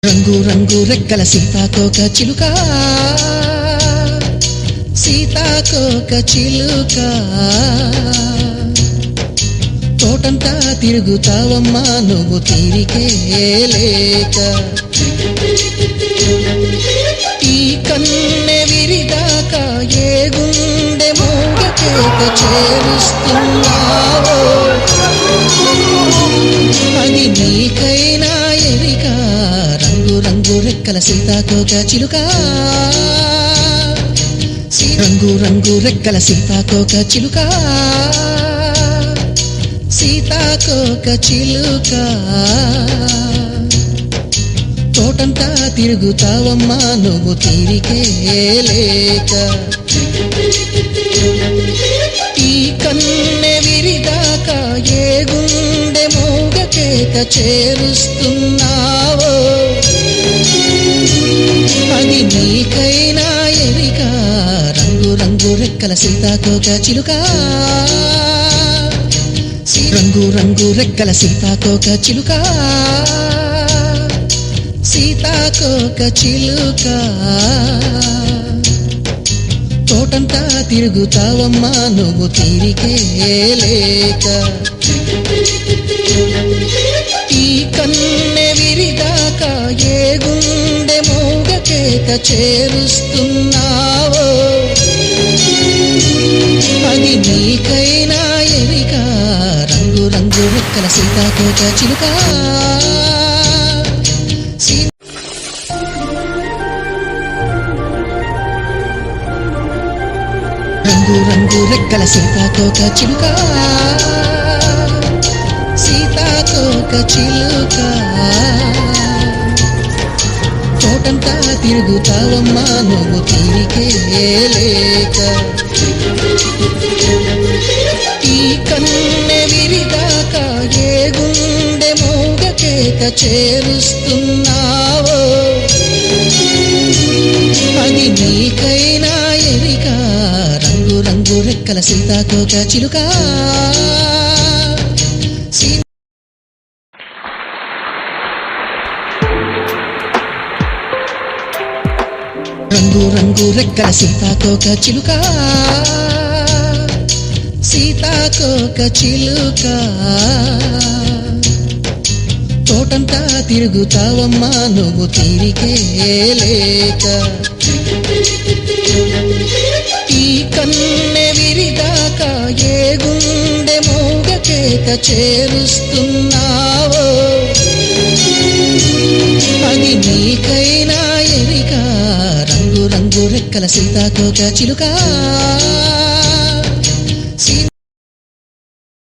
రంగు రంగు రెక్కల సీతాకోక చిలుక, సీతాకోక చిలుక, తోటంతా తిరుగుతావమ్మా నువ్వు తీరికే లేక. ఈ కన్నె విరిదాకా ఏ గుండె మోగ కేక చేరుస్తున్నావో, అది నీకైనా ఎరిక. రంగు రంగు రెక్కల సీతాకోక చిలుక, రంగు రంగు రెక్కల సీతాకోక చిలుక, సీతాకోక చిలుక, తోటంతా తిరుగుతావమ్మా నువ్వు తీరికే లేక. ఈ కన్నె విరిదాకా ఏ గుండె మోగ కేక చేరుస్తున్నావో, అది నీకైనా ఎరిక. రంగు రంగు రెక్కల సీతాకోక చిలుక, రంగు రంగు రెక్కల సీతాకోక చిలుక, సీతాకోక చిలుక, తోటంతా తిరుగుతావమ్మా నువ్వు తీరికే లేక. ఈ కన్నె విరిదాకా ఏ గుండె మోగ కేక చేరుస్తున్నావో, అది నీకైనా ఎరిక. రంగు రంగు రెక్కల సీతాకోక చిలుక, రంగు రంగు రెక్కల సీతాకోక చిలుక, సీతాకోక చిలుక, తోటంతా తిరుగుతావమ్మా నువ్వు తీరికే లేక. ఈ కన్నె విరిదాకా ఏ గుండె మోగ కేక చేరుస్తున్నావో, అది నీకైనా ఎరిక. రంగు రంగు రెక్కల సీతాకోక చిలుక, రంగు రంగు రెక్కల సీతాకోక చిలుక, సీతాకోక చిలుక, తోటంతా తిరుగుతావమ్మా నువ్వు తీరికే లేక. ఈ కన్నె విరిదాకా ఏ గుండె మోగ కేక చేరుస్తున్నావో, అది నీకైనా ఎరిక. రంగు రంగు రెక్కల సీతాకోక చిలుక.